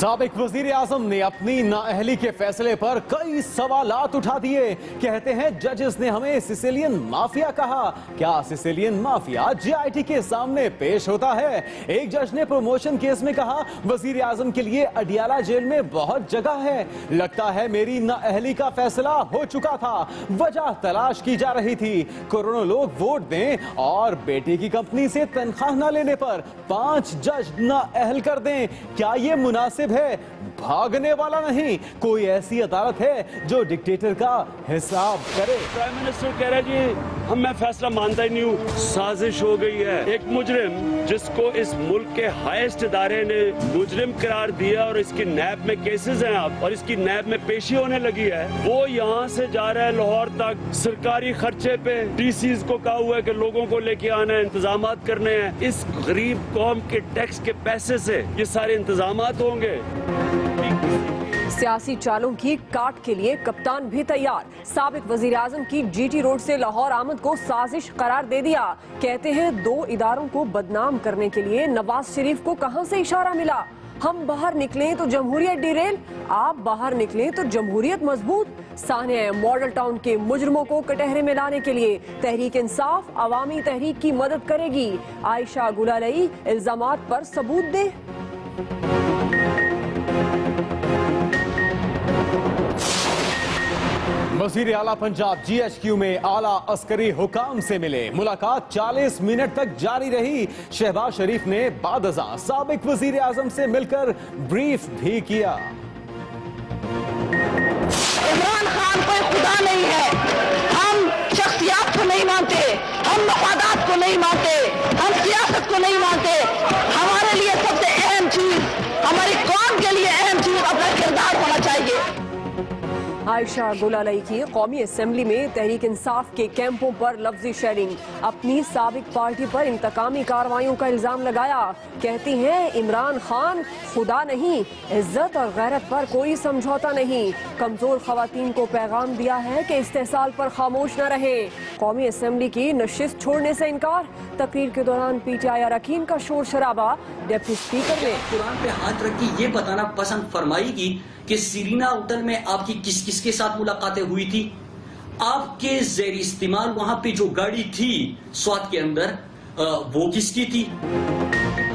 साबिक वजीर आजम ने अपनी नाअहली के फैसले पर कई सवालात उठा दिए। कहते हैं जजेस ने हमें सिसिलियन माफिया कहा। क्या सिसिलियन माफिया जीआईटी के सामने पेश होता है? एक जज ने प्रमोशन केस में कहा वजीर आजम के लिए अडियाला जेल में बहुत जगह है। लगता है मेरी नाअहली का फैसला हो चुका था, वजह तलाश की जा रही थी। करोड़ों लोग वोट दें और बेटे की कंपनी से तनख्वाह न लेने पर 5 जज नाअहल कर दें। क्या ये मुनासिब है? भागने वाला नहीं, कोई ऐसी अदालत है जो डिक्टेटर का हिसाब करे? प्राइम मिनिस्टर कह रहे जी मैं फैसला मानता ही नहीं हूँ, साजिश हो गई है। एक मुजरिम जिसको इस मुल्क के हाईएस्ट इदारे ने मुजरिम करार दिया और इसकी नैब में केसेस हैं अब और इसकी नैब में पेशी होने लगी है, वो यहाँ से जा रहा है लाहौर तक सरकारी खर्चे पे। डीसीज को कहा हुआ है कि लोगों को लेके आना है, इंतजाम करने हैं। इस गरीब कौम के टैक्स के पैसे से ये सारे इंतजाम होंगे। सियासी चालों की काट के लिए कप्तान भी तैयार। साबिक वजीर आजम की जीटी रोड से लाहौर आमद को साजिश करार दे दिया। कहते हैं 2 इदारों को बदनाम करने के लिए नवाज शरीफ को कहां से इशारा मिला? हम बाहर निकले तो जमहूरियत डिरेल, आप बाहर निकले तो जमहूरियत मजबूत। सानिया मॉडल टाउन के मुजरिमों को कटहरे में लाने के लिए तहरीक इंसाफ अवामी तहरीक की मदद करेगी। आयशा गुलालई इल्जामात पर सबूत दे। वजीर आला पंजाब जीएचक्यू में आला अस्करी हुकाम से मिले। मुलाकात 40 मिनट तक जारी रही। शहबाज शरीफ ने बादअज़ा साबिक वजीर आजम से मिलकर ब्रीफ भी किया। इमरान खान कोई खुदा नहीं है। हम शख्सियत को नहीं मानते, हम मफादात को नहीं मानते, हम सियासत को नहीं मानते। हमारे लिए सबसे अहम चीज, हमारी कौम के लिए अहम चीज अपना किरदार होना चाहिए। आयशा गुलालई की कौमी असेंबली में तहरीक इंसाफ के कैंपों पर लफ्जी शेयरिंग। अपनी साबिक पार्टी पर इंतकामी कार्रवाइयों का इल्जाम लगाया। कहती हैं इमरान खान खुदा नहीं, इज्जत और गैरत पर कोई समझौता नहीं। कमजोर खवातीन को पैगाम दिया है कि इस्तेहसाल पर खामोश न रहे। कौमी असेंबली की नशिस्त छोड़ने से इनकार। तकरीर के दौरान पीटीआई अरकान का शोर शराबा। डिप्टी स्पीकर ने कुरान पे हाथ रख के ये बताना पसंद फरमाएगी कि सीरीना होटल में आपकी किस किस के साथ मुलाकातें हुई थी? आपके ज़ेर इस्तेमाल वहां पे जो गाड़ी थी स्वात के अंदर, वो किसकी थी?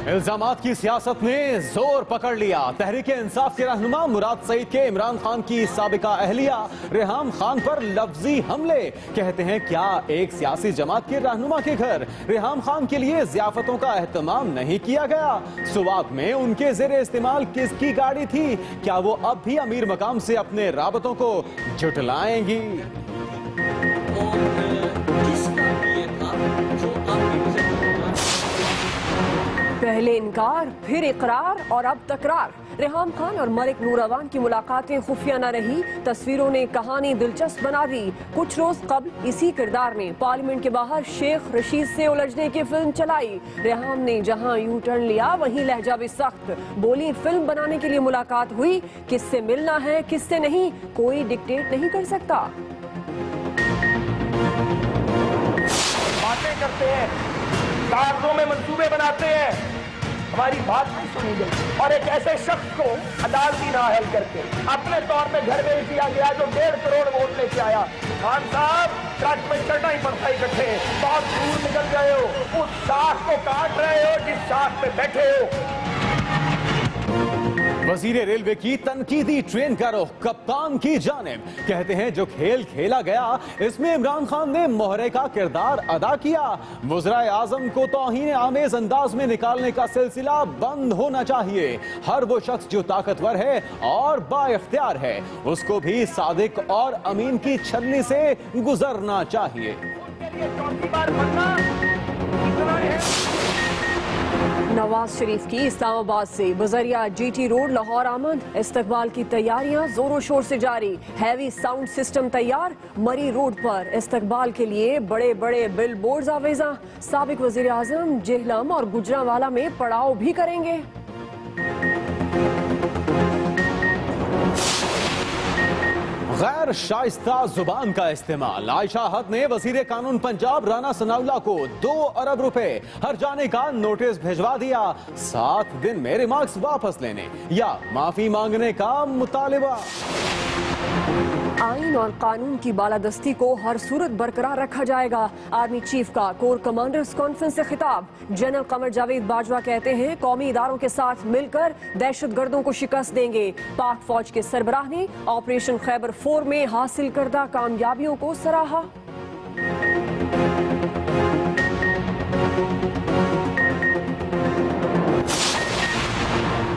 इल्जामात की सियासत ने जोर पकड़ लिया। तहरीक इंसाफ के रहनुमा मुराद सईद के इमरान खान की साबिका अहलिया रेहाम खान पर लफ्जी हमले। कहते हैं क्या एक सियासी जमात के रहनुमा के घर रेहाम खान के लिए ज़ियाफतों का एहतमाम नहीं किया गया? सुवात में उनके ज़ेरे इस्तेमाल किसकी गाड़ी थी? क्या वो अब भी अमीर मकाम से अपने राबतों को जुटलाएंगी? पहले इनकार, फिर इकरार और अब तकरार। रेहाम खान और मलिक नूरवान की मुलाकातें खुफिया न रही। तस्वीरों ने कहानी दिलचस्प बना दी। कुछ रोज कबल इसी किरदार ने पार्लियामेंट के बाहर शेख रशीद से उलझने की फिल्म चलाई। रेहाम ने जहां यू टर्न लिया वहीं लहजा भी सख्त। बोली फिल्म बनाने के लिए मुलाकात हुई, किससे मिलना है किससे नहीं कोई डिक्टेट नहीं कर सकता। बातें करते हैं, कागजों में मंसूबे बनाते हैं, हमारी बात नहीं सुनी गई और एक ऐसे शख्स को अदालती नाअहल करके अपने तौर पे घर में किया गया जो 1.5 करोड़ वोट लेके आया। खान साहब ट्रक में चढ़ना ही पड़ता इकट्ठे, बहुत दूर निकल गए हो, उस शाख को काट रहे हो जिस शाख पे बैठे हो। वजीर रेलवे की तनकीदी ट्रेन का रुख कप्तान की जानिब। कहते हैं जो खेल खेला गया इसमें इमरान खान ने मोहरे का किरदार अदा किया। वज़राए आज़म को तौहीन आमेज अंदाज में निकालने का सिलसिला बंद होना चाहिए। हर वो शख्स जो ताकतवर है और बाइख्तियार है उसको भी सादिक और अमीन की छलनी से गुजरना चाहिए। नवाज शरीफ की इस्लामाबाद से बजरिया जीटी रोड लाहौर आमद। इस्तकबाल की तैयारियां जोरों शोर से जारी। हैवी साउंड सिस्टम तैयार। मरी रोड पर इस्तकबाल के लिए बड़े बड़े बिल बोर्ड आवेजा। साबिक वजीर आजम जेहलम और गुजरांवाला में पड़ाव भी करेंगे। गैर शाइस्ता जुबान का इस्तेमाल। आयशा हक ने वजीर कानून पंजाब राना सनाउल्लाह को 2 अरब रुपए हर जाने का नोटिस भिजवा दिया। 7 दिन में रिमार्क्स वापस लेने या माफी मांगने का मुतालिबा। आइन और कानून की बालादस्ती को हर सूरत बरकरार रखा जाएगा। आर्मी चीफ का कोर कमांडर्स कॉन्फ्रेंस से खिताब। जनरल कमर जावेद बाजवा कहते हैं कौमी इदारों के साथ मिलकर दहशतगर्दों को शिकस्त देंगे। पाक फौज के सरबराह ने ऑपरेशन खैबर 4 में हासिल करदा कामयाबियों को सराहा।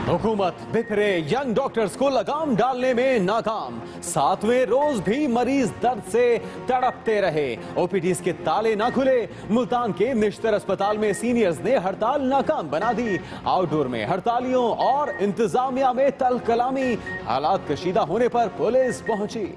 हुकूमत बिखरे यंग डॉक्टर्स को लगाम डालने में नाकाम। 7वें रोज भी मरीज दर्द से तड़पते रहे। ओपीडीज के ताले ना खुले। मुल्तान के निश्तर अस्पताल में सीनियर्स ने हड़ताल नाकाम बना दी। आउटडोर में हड़तालियों और इंतजामिया में तल कलामी। हालात कशीदा होने पर पुलिस पहुंची।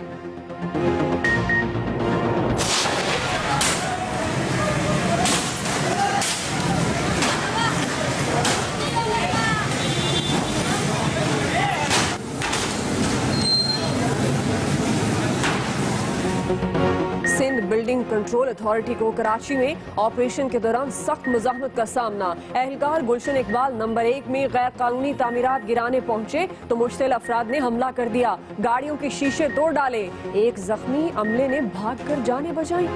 सिंध बिल्डिंग कंट्रोल अथॉरिटी को कराची में ऑपरेशन के दौरान सख्त मुजाहमत का सामना। एहलकार गुलशन इकबाल नंबर 1 में गैर कानूनी तामीरात गिराने पहुंचे तो मुश्तिल अफराद ने हमला कर दिया। गाड़ियों के शीशे तोड़ डाले। एक जख्मी अमले ने भागकर जाने बचाई।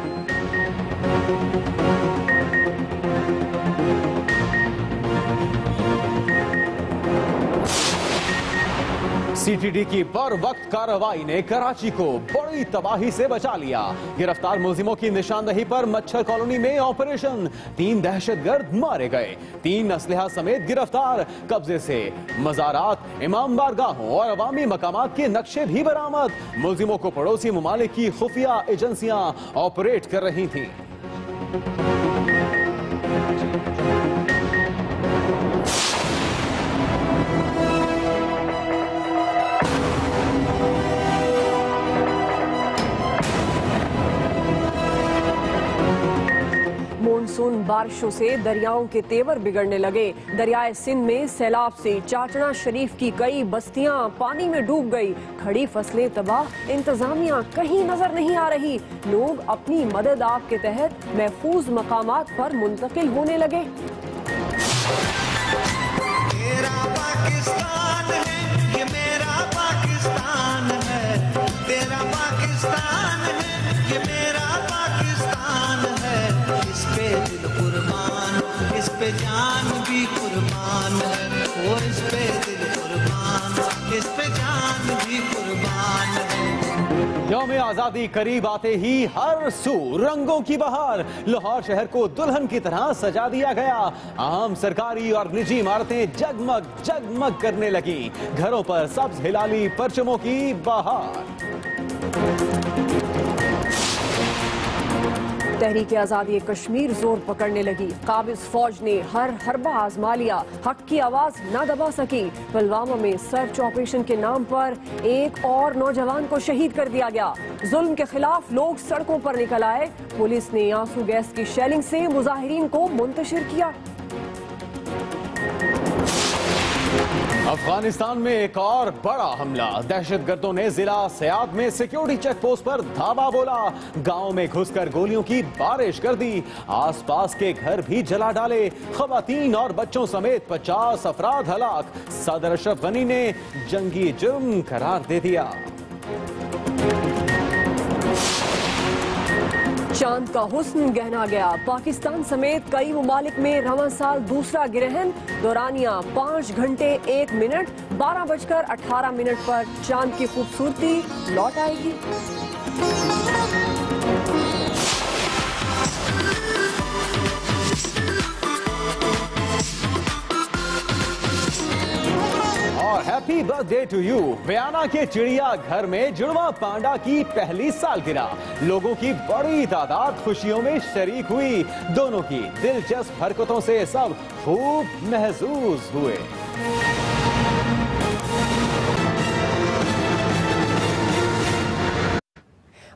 सीटीडी की बर वक्त कार्रवाई ने कराची को बड़ी तबाही से बचा लिया। गिरफ्तार मुलजिमों की निशानदही पर मच्छर कॉलोनी में ऑपरेशन। 3 दहशतगर्द मारे गए। 3 असलहा समेत गिरफ्तार। कब्जे से मज़ारात, इमाम बारगाहों और अवामी मकामात के नक्शे भी बरामद। मुलजिमों को पड़ोसी ममालिक की खुफिया एजेंसियां ऑपरेट कर रही थीं। मानसून बारिशों से दरियाओं के तेवर बिगड़ने लगे। दरियाए सिंध में सैलाब से चाचना शरीफ की कई बस्तियां पानी में डूब गई। खड़ी फसलें तबाह। इंतजामिया कहीं नजर नहीं आ रही। लोग अपनी मदद आप के तहत महफूज मकामात पर मुंतकिल होने लगे। तेरा पाकिस्तान है, ये मेरा पाकिस्तान है। तेरा पाकिस्तान है, ये मेरा पाकिस्तान है। इस पे दिल कुर्बान, इस पे जान भी कुर्बान है। वो इस पे दिल कुर्बान, इस पे जान भी कुर्बान है। यौम आजादी करीब आते ही हर सू रंगों की बहार। लाहौर शहर को दुल्हन की तरह सजा दिया गया। आम सरकारी और निजी इमारतें जगमग जगमग करने लगी। घरों पर सब्ज हिलाली परचमों की बहार। तहरीक आजादी कश्मीर जोर पकड़ने लगी। काबिज फौज ने हर हरबा आजमा लिया। हक की आवाज न दबा सकी। पुलवामा में सर्च ऑपरेशन के नाम पर एक और नौजवान को शहीद कर दिया गया। जुल्म के खिलाफ लोग सड़कों पर निकल आए। पुलिस ने आंसू गैस की शेलिंग से मुजाहिरीन को मुंतशिर किया। अफगानिस्तान में एक और बड़ा हमला। दहशतगर्दों ने जिला सयाद में सिक्योरिटी चेक पोस्ट पर धावा बोला। गांव में घुसकर गोलियों की बारिश कर दी। आसपास के घर भी जला डाले। खवातीन और बच्चों समेत 50 अफराद हलाक। सदर अशरफ गनी ने जंगी जुर्म करार दे दिया। चांद का हुस्न गहना गया। पाकिस्तान समेत कई ममालिक में रवां साल दूसरा गिरहन। दौरानिया 5 घंटे 1 मिनट 12:18 पर चांद की खूबसूरती लौट आएगी। Happy birthday to you. Bayana के चिड़िया घर में जुड़वा पांडा की पहली सालगिरह। लोगों की बड़ी तादाद खुशियों में शरीक हुई। दोनों की दिलचस्प हरकतों से सब खूब महसूस हुए।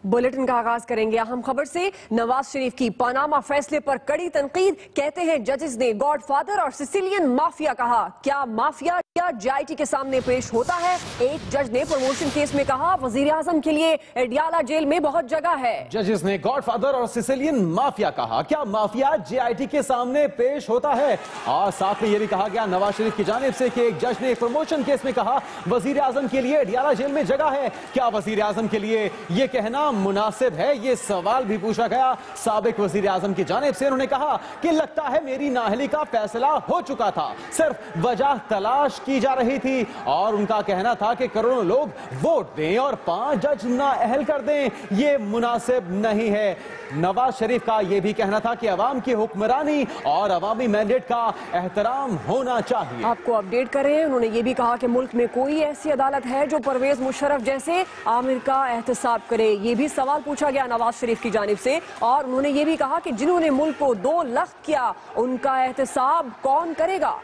बुलेटिन का आगाज करेंगे अहम खबर से। नवाज शरीफ की पनामा फैसले पर कड़ी तनकीद। कहते हैं जजेस ने गॉडफादर और सिसिलियन माफिया कहा। क्या माफिया माफिया JIT के सामने पेश होता है। एक जज ने प्रमोशन केस में कहा वजीर आजम के लिए अडियाला जेल में बहुत जगह है। जजेस ने गॉडफादर और सिसिलियन माफिया कहा। क्या माफिया JIT के सामने पेश होता है? और साथ में यह भी कहा गया नवाज शरीफ की जानिब से कि एक जज ने एक प्रमोशन केस में कहा वजीर आजम के लिए अडियाला जेल में जगह है। क्या वजीर आजम के लिए यह कहना मुनासिब है? यह सवाल भी पूछा गया साबिक वजीर आजम की जानिब से। उन्होंने कहा कि लगता है मेरी नाअहली का फैसला हो चुका था, सिर्फ वजह तलाश की जा रही थी। और उनका कहना था कि करोड़ों लोग वोट दें और 5 जज नाअहल कर दें, यह मुनासिब नहीं है। नवाज शरीफ का यह भी कहना था कि अवाम की हुक्मरानी और अवामी मैंडेट का एहतराम होना चाहिए। आपको अपडेट करें, उन्होंने ये भी कहा कि मुल्क में कोई ऐसी अदालत है जो परवेज मुशर्रफ जैसे आमिर का एहतसाब करे। ये भी सवाल पूछा गया नवाज शरीफ की जानिब से। और उन्होंने ये भी कहा कि जिन्होंने मुल्क को 2 लख्त किया उनका एहतसाब कौन करेगा।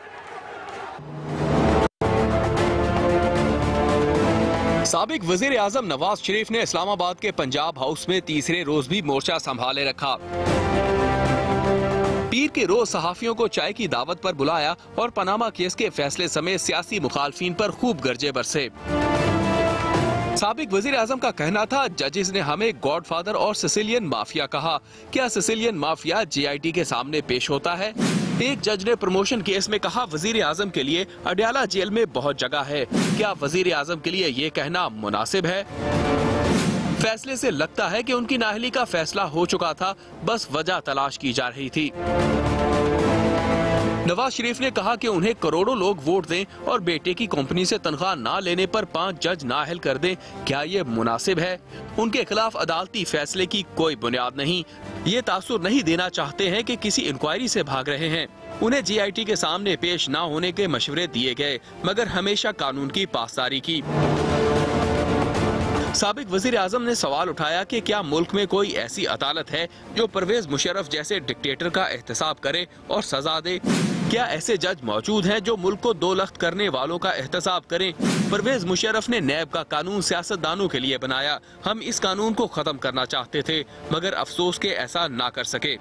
साबिक वजीर आजम नवाज शरीफ ने इस्लामाबाद के पंजाब हाउस में तीसरे रोज भी मोर्चा संभाले रखा। पीर के रोज सहाफियों को चाय की दावत पर बुलाया और पनामा केस के फैसले समेत सियासी मुखालफिन पर खूब गरजे बरसे। साबिक वजीर आजम का कहना था जजेस ने हमें गॉडफादर और सिसिलियन माफिया कहा। क्या सिसिलियन माफिया JIT के सामने पेश होता है? एक जज ने प्रमोशन केस में कहा वजीर आजम के लिए अडियाला जेल में बहुत जगह है। क्या वजीर आजम के लिए ये कहना मुनासिब है? फैसले से लगता है कि उनकी नाअहली का फैसला हो चुका था, बस वजह तलाश की जा रही थी। नवाज शरीफ ने कहा कि उन्हें करोड़ों लोग वोट दें और बेटे की कंपनी से तनख्वाह ना लेने पर 5 जज नाअहल कर दें, क्या ये मुनासिब है? उनके खिलाफ अदालती फैसले की कोई बुनियाद नहीं। ये तासुर नहीं देना चाहते हैं कि किसी इंक्वायरी से भाग रहे हैं। उन्हें JIT के सामने पेश ना होने के मशवरे दिए गए, मगर हमेशा कानून की पासदारी की। साबिक वजीर आजम ने सवाल उठाया कि क्या मुल्क में कोई ऐसी अदालत है जो परवेज मुशर्रफ जैसे डिक्टेटर का एहतसाब करे और सजा दे? क्या ऐसे जज मौजूद हैं जो मुल्क को 2 लख्त करने वालों का एहतसाब करें? परवेज मुशर्रफ ने नैब का कानून सियासतदानों के लिए बनाया। हम इस कानून को खत्म करना चाहते थे, मगर अफसोस के ऐसा ना कर सके।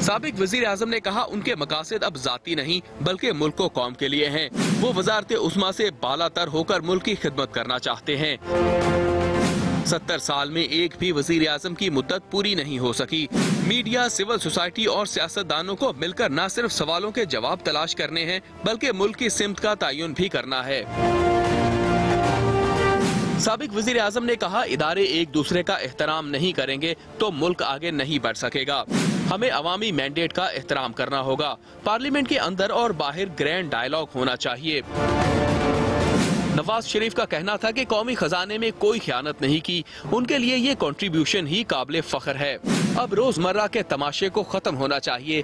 साबिक वजीर आजम ने कहा उनके मकासद अब जाती नहीं बल्कि मुल्क को कौम के लिए हैं। वो वजारत उस्मा से बालातर होकर मुल्क की खिदमत करना चाहते हैं। 70 साल में एक भी वजीर आजम की मुद्दत पूरी नहीं हो सकी। मीडिया, सिविल सोसाइटी और सियासतदानों को मिलकर न सिर्फ सवालों के जवाब तलाश करने हैं बल्कि मुल्क की सिमत का तयन भी करना है। साबिक वजीर आजम ने कहा इदारे एक दूसरे का एहतराम नहीं करेंगे तो मुल्क आगे नहीं बढ़ सकेगा। हमें अवामी मैंडेट का एहतराम करना होगा। पार्लियामेंट के अंदर और बाहर ग्रैंड डायलॉग होना चाहिए। नवाज शरीफ का कहना था कि कौमी खजाने में कोई खयानत नहीं की, उनके लिए ये कंट्रीब्यूशन ही काबिल फख्र है। अब रोजमर्रा के तमाशे को खत्म होना चाहिए।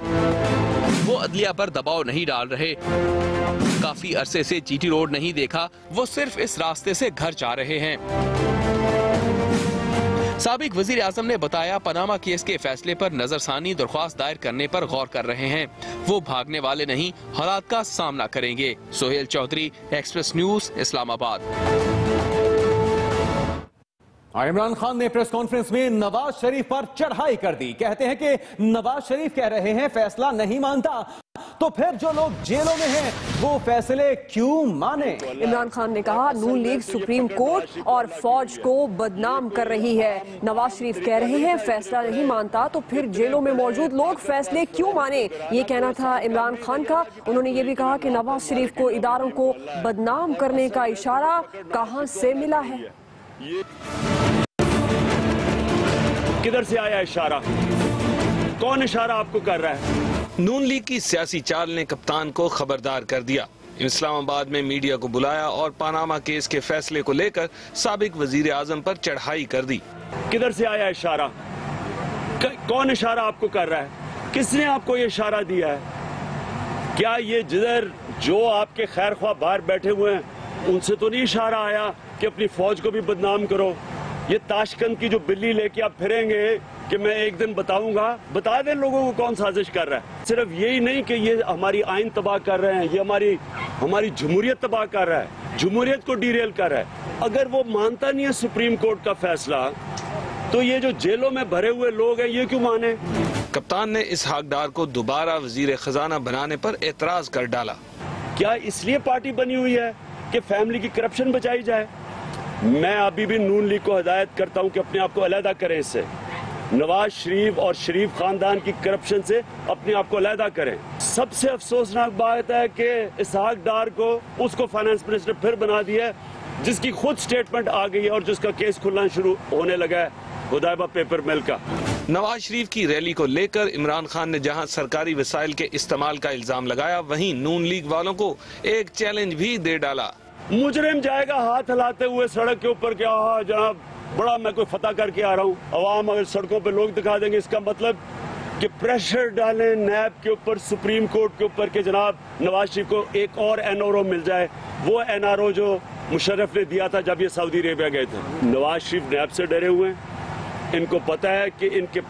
वो अदलिया पर दबाव नहीं डाल रहे। काफी अरसे से GT रोड नहीं देखा, वो सिर्फ इस रास्ते से घर जा रहे हैं। साबिक वजीर आजम ने बताया पनामा केस के फैसले पर नजरसानी दरख्वास्त दायर करने पर गौर कर रहे हैं। वो भागने वाले नहीं, हालात का सामना करेंगे। Sohail Chaudhry, express news, Islamabad. इमरान खान ने प्रेस कॉन्फ्रेंस में नवाज शरीफ पर चढ़ाई कर दी। कहते हैं कि नवाज शरीफ कह रहे हैं फैसला नहीं मानता, तो फिर जो लोग जेलों में हैं वो फैसले क्यों माने? इमरान खान ने कहा नून लीग सुप्रीम कोर्ट और फौज को बदनाम कर रही है। नवाज शरीफ कह रहे हैं फैसला नहीं मानता, तो फिर जेलों में मौजूद लोग फैसले क्यों माने? ये कहना था इमरान खान का। उन्होंने ये भी कहा कि नवाज शरीफ को इदारों को बदनाम करने का इशारा कहां से मिला है? किधर से आया इशारा? कौन इशारा आपको कर रहा है? नून लीग की सियासी चाल ने कप्तान को खबरदार कर दिया। इस्लामाबाद में मीडिया को बुलाया और पनामा केस के फैसले को लेकर साबिक वजीर आजम पर चढ़ाई कर दी। किधर से आया इशारा? कौन इशारा आपको कर रहा है? किसने आपको ये इशारा दिया है? क्या ये जिधर जो आपके खैर ख्वाह बाहर बैठे हुए हैं उनसे तो नहीं इशारा आया कि अपनी फौज को भी बदनाम करो? ये ताशकंद की जो बिल्ली लेके आप फिरेंगे कि मैं एक दिन बताऊंगा, बता दें लोगों को कौन साजिश कर रहा है। सिर्फ यही नहीं कि ये हमारी आइन तबाह कर रहे हैं, ये हमारी जमहूरियत तबाह कर रहा है, जमहूरियत को डीरेल कर रहा है। अगर वो मानता नहीं है सुप्रीम कोर्ट का फैसला, तो ये जो जेलों में भरे हुए लोग हैं ये क्यों माने? कप्तान ने इस हकदार को दोबारा वजीर खजाना बनाने पर एतराज कर डाला। क्या इसलिए पार्टी बनी हुई है कि फैमिली की करप्शन बचाई जाए? मैं अभी भी नून लीग को हिदायत करता हूं कि अपने आप को अलहदा करें इससे। नवाज शरीफ और शरीफ खानदान की करप्शन से अपने आप को अलहदा करें। सबसे अफसोसनाक बात है कि इसहाक डार को उसको फाइनेंस मिनिस्टर फिर बना दिया, जिसकी खुद स्टेटमेंट आ गई है और जिसका केस खुलना शुरू होने लगा है हुदैबा पेपर मिल का। नवाज शरीफ की रैली को लेकर इमरान खान ने जहां सरकारी वसाइल के इस्तेमाल का इल्जाम लगाया, वहीं नून लीग वालों को एक चैलेंज भी दे डाला। मुजरिम जाएगा हाथ हिलाते हुए सड़क के ऊपर, क्या हाँ जनाब बड़ा मैं कोई फतह करके आ रहा हूँ। अवाम अगर सड़कों पे लोग दिखा देंगे, इसका मतलब कि प्रेशर डालें नैब के ऊपर, सुप्रीम कोर्ट के ऊपर कि जनाब नवाज शरीफ को एक और एनआरओ मिल जाए, वो एनआरओ जो मुशर्रफ ने दिया था जब ये सऊदी अरेबिया गए थे। नवाज शरीफ नैब से डरे हुए हैं। इनको पता है कि इनके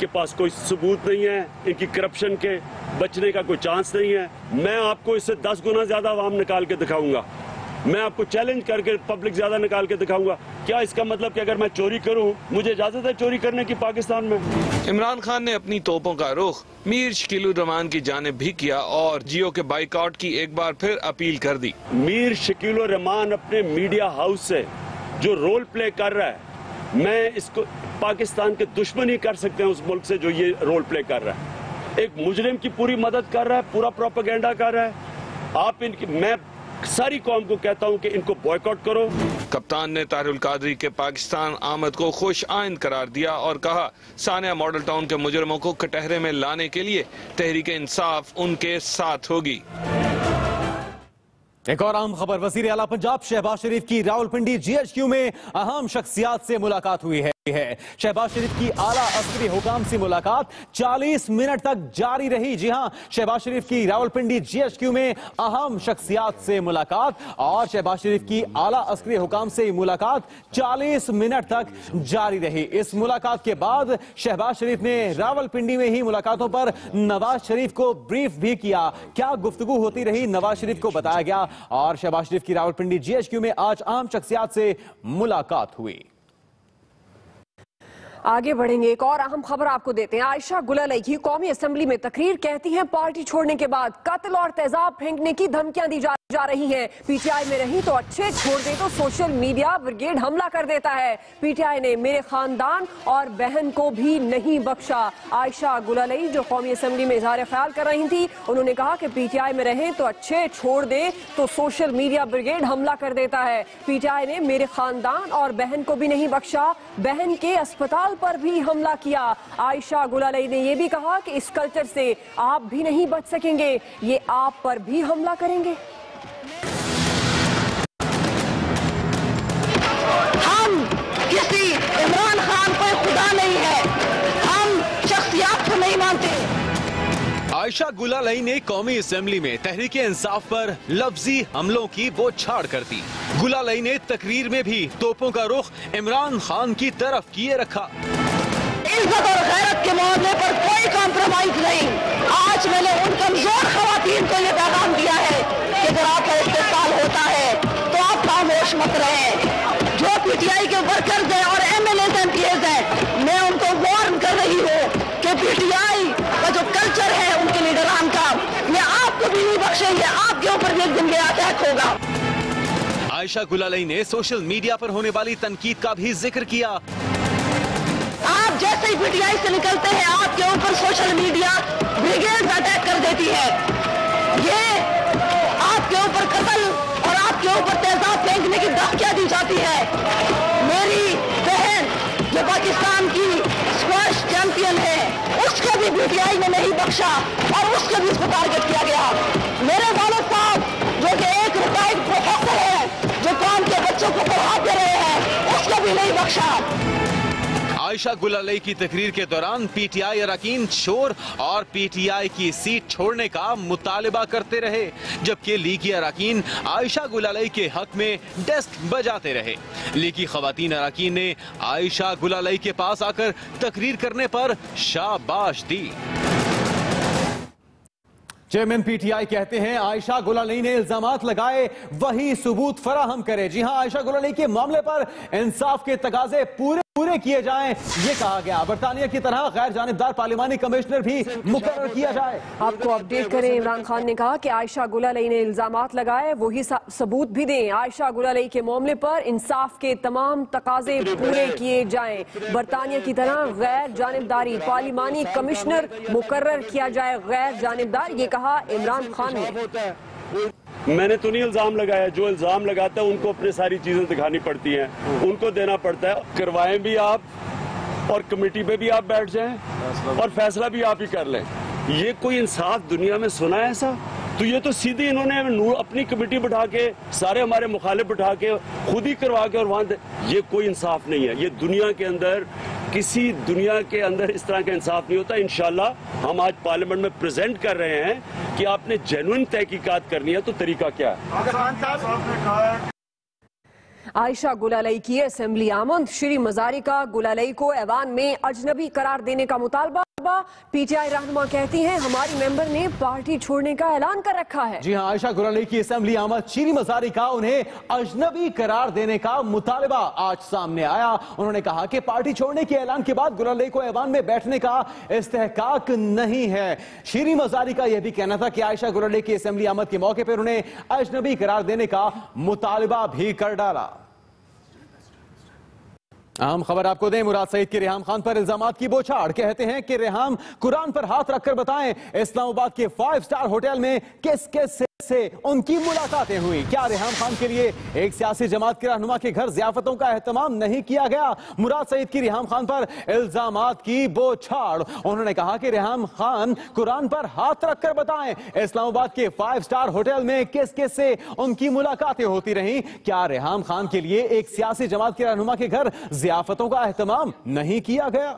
पास कोई सबूत नहीं है, इनकी करप्शन के बचने का कोई चांस नहीं है। मैं आपको इससे 10 गुना ज्यादा अवाम निकाल के दिखाऊंगा। मैं आपको चैलेंज करके पब्लिक ज्यादा निकाल के दिखाऊंगा। क्या इसका मतलब कि अगर मैं चोरी करूं, मुझे इजाजत है चोरी करने की पाकिस्तान में? इमरान खान ने अपनी तोपों का रुख मीर शकीलुर रहमान की जानिब भी किया और जियो के बाइकआउट की एक बार फिर अपील कर दी। मीर शकीलुर रहमान अपने मीडिया हाउस से जो रोल प्ले कर रहा है, मैं इसको पाकिस्तान के दुश्मन ही कर सकते हैं उस मुल्क से जो ये रोल प्ले कर रहा है। एक मुजरिम की पूरी मदद कर रहा है, पूरा प्रोपेगेंडा कर रहा है। मैं सारी कौम को कहता हूं कि इनको बॉयकॉट करो। कप्तान ने ताहिरुल कादरी के पाकिस्तान आमद को खुश आइंद करार दिया और कहा सानिया मॉडल टाउन के मुजरिमों को कटहरे में लाने के लिए तहरीक इंसाफ उनके साथ होगी। एक और अहम खबर, वजीर आला पंजाब शहबाज शरीफ की रावलपिंडी GHQ में अहम शख्सियात से मुलाकात हुई है। शहबाज शरीफ की आला अस्करी हुकाम से मुलाकात 40 मिनट तक जारी रही। जी हां, शहबाज शरीफ की रावलपिंडी GHQ में अहम शख्सियात से मुलाकात और शहबाज शरीफ की आला अस्करी हुकाम से मुलाकात 40 मिनट तक जारी रही। इस मुलाकात के बाद शहबाज शरीफ ने रावलपिंडी में ही मुलाकातों पर नवाज शरीफ को ब्रीफ भी किया। क्या गुफ्तगू होती रही, नवाज शरीफ को बताया गया और शहबाज शरीफ की रावलपिंडी GHQ में आज अहम शख्सियात से मुलाकात हुई। आगे बढ़ेंगे, एक और अहम खबर आपको देते हैं। आयशा गुलालई की कौमी असेंबली में तकरीर, कहती हैं पार्टी छोड़ने के बाद कत्ल और तेजाब फेंकने की धमकियां दी जा रही हैं। पीटीआई में रही तो अच्छे, छोड़ दे तो सोशल मीडिया ब्रिगेड हमला कर देता है। पीटीआई ने मेरे खानदान और बहन को भी नहीं बख्शा। आयशा गुलालई जो कौमी असेंबली में इजहार ख्याल कर रही थी, उन्होंने कहा कि पीटीआई में रहे तो अच्छे, छोड़ दे तो सोशल मीडिया ब्रिगेड हमला कर देता है। पीटीआई ने मेरे खानदान और बहन को भी नहीं बख्शा, बहन के अस्पताल पर भी हमला किया। आयशा गुलालई ने यह भी कहा कि इस कल्चर से आप भी नहीं बच सकेंगे, ये आप पर भी हमला करेंगे। हम किसी इमरान खान कोई खुदा नहीं है, हम शख्सियत को नहीं मानते। आयशा गुलालई ने कौमी असेंबली में तहरीक इंसाफ पर लफ्जी हमलों की बौछार कर दी। गुलालई ने तकरीर में भी तोपों का रुख इमरान खान की तरफ किए रखा। इज्जत और गैरत के मामले पर कोई कॉम्प्रोमाइज नहीं। आज मैंने उन कमजोर खवातीन को ये पैगाम दिया है कि अगर आपका इस्तेमाल होता है तो आप खामोश मत रहें। जो पीटीआई के वर्कर्स हैं और MLAs MPs हैं, मैं उनको वार्न कर रही हूँ कि पीटीआई का जो कल्चर है उनके लीडरान का, मैं आपको भी नहीं बख्शेंगे, आपके ऊपर भी एक दिन ये अटैक होगा। आयशा गुलालई ने सोशल मीडिया पर होने वाली तनकीद का भी जिक्र किया। आप जैसे ही पीटीआई से निकलते हैं, आपके ऊपर सोशल मीडिया ब्रिगेड अटैक कर देती है। ये आपके ऊपर कत्ल और आपके ऊपर तेजाब फेंकने की धमकियां दी जाती है। मेरी बहन जो पाकिस्तान की स्क्वैश चैंपियन है, उसको भी पीटीआई ने नहीं बख्शा और उसको भी इसको टारगेट किया गया। मेरे वालिद साहब जो कि एक रिटायर्ड प्रोफेसर है, जो कौम के बच्चों को पढ़ा दे रहे हैं, उसको भी नहीं बख्शा। आयशा गुलालई की तकरीर के दौरान पीटीआई अरकान शोर और पीटीआई की सीट छोड़ने का मुतालिबा करते रहे, जबकि लीगी अरकान आयशा गुलालई के हक में डेस्क बजाते रहे। लीगी खवातीन अरकान ने आयशा गुलालई के पास आकर तकरीर करने पर शाबाश दी। चेयरमैन पीटीआई कहते हैं आयशा गुलालई ने इल्जामात लगाए, वही सबूत फराहम करे। जी हां, आयशा गुलालई के मामले पर इंसाफ के तकाजे पूरे पूरे किए जाएं, ये कहा गया। बरतानिया की तरह गैर जानिबदार पार्लिमानी कमिश्नर भी मुकर्रर किया जाए। आपको अपडेट करें, इमरान खान ने कहा कि आयशा गुलालई ने इल्जामात लगाए, वही सबूत भी दें। आयशा गुलालई के मामले पर इंसाफ के तमाम तकाजे पूरे किए जाएं। बरतानिया की तरह गैर जानिबदारी पार्लिमानी कमिश्नर मुकर्रर किया जाए। गैर जानिबदार, ये कहा इमरान खान ने। मैंने तो नहीं इल्जाम लगाया, जो इल्जाम लगाता है उनको अपनी सारी चीजें दिखानी पड़ती हैं, उनको देना पड़ता है। करवाएं भी आप और कमेटी पे भी आप बैठ जाएं और फैसला भी आप ही कर लें। ये कोई इंसाफ दुनिया में सुना है ऐसा? तो ये तो सीधे इन्होंने अपनी कमेटी बिठा के सारे हमारे मुखालिफ बिठा के खुद ही करवा के और वहां, ये कोई इंसाफ नहीं है। ये दुनिया के अंदर, किसी दुनिया के अंदर इस तरह का इंसाफ नहीं होता। इंशाल्लाह हम आज पार्लियामेंट में प्रेजेंट कर रहे हैं कि आपने जेन्युइन तहकीकात करनी है तो तरीका क्या है। आयशा गुलालई की असेंबली आमद, श्री मजारिका गुलालई को ऐवान में अजनबी करार देने का मुतालबा। पीटीआई रहनुमा कहती हैं हमारी मेंबर ने पार्टी छोड़ने का ऐलान कर रखा है। जी हां, आयशा गुलालई की असेंबली आमद, श्री मजारिका उन्हें अजनबी करार देने का मुतालबा आज सामने आया। उन्होंने कहा कि पार्टी छोड़ने के ऐलान के बाद गुलालई को ऐवान में बैठने का इस्तेहकाक नहीं है। श्री मजारिका यह भी कहना था कि आयशा गुलालई की असेंबली आमद के मौके पर उन्हें अजनबी करार देने का मुतालबा भी कर डाला। अहम खबर आपको दें, मुराद सईद के रेहाम खान पर इल्जामात की बौछार। कहते हैं कि रेहाम कुरान पर हाथ रखकर बताएं इस्लामाबाद के 5 स्टार होटल में किस किस से उनकी मुलाकातें हुई। क्या रेहाम खान के लिए एक सियासी जमात के रहनुमा के घर ज़ियाफतों का एहतमाम नहीं किया गया? मुराद सईद की रेहाम खान पर इल्जामात की बौछार। उन्होंने कहा कि रेहाम खान कुरान पर हाथ रखकर बताएं इस्लामाबाद के 5 स्टार होटल में किस किस से उनकी मुलाकातें होती रहीं। क्या रेहाम खान के लिए एक सियासी जमात के रहनुमा के घर ज़ियाफतों का एहतमाम नहीं किया गया?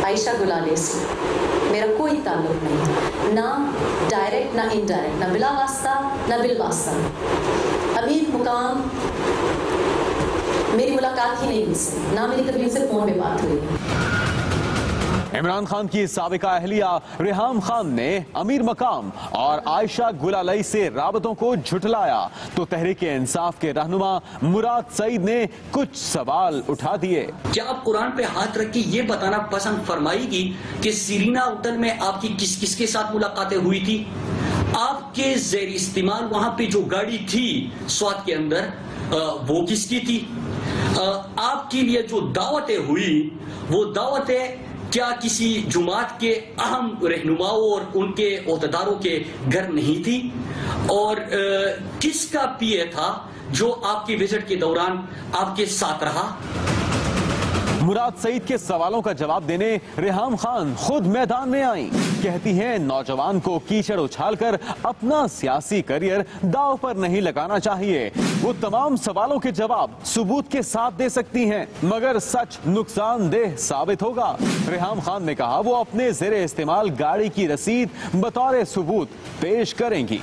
आयशा गुलालई से मेरा कोई ताल्लुक नहीं, ना डायरेक्ट ना इनडायरेक्ट, ना बिला वास्ता ना बिल वास्ता। अमीर मुकाम मेरी मुलाकात ही नहीं हुई, ना मेरी कभी से फोन पे बात हुई। इमरान खान की साबिका अहलिया रेहाम खान ने अमीर मकाम और आयशा गुलालई से राबतों को झुठलाया तो तहरीक इंसाफ के रहनुमा मुराद सईद ने कुछ सवाल उठा दिए। क्या आप कुरान पे हाथ रख के ये बताना पसंद फरमाएगी कि सीरीना होटल में आपकी किस किस के साथ मुलाकातें हुई थी? आपके ज़ेर इस्तेमाल वहां पे जो गाड़ी थी स्वात के अंदर, वो किसकी थी? आपके लिए जो दावतें हुई, वो दावतें क्या किसी जुमात के अहम रहनुमाओं और उनके ओहदेदारों के घर नहीं थी? और किसका पीए था जो आपकी विजिट के दौरान आपके साथ रहा? मुराद सईद के सवालों का जवाब देने रेहाम खान खुद मैदान में आई। कहती हैं नौजवान को कीचड़ उछालकर अपना सियासी करियर दांव पर नहीं लगाना चाहिए। वो तमाम सवालों के जवाब सबूत के साथ दे सकती हैं, मगर सच नुकसानदेह साबित होगा। रेहाम खान ने कहा वो अपने ज़ेरे इस्तेमाल गाड़ी की रसीद बतौर सबूत पेश करेंगी।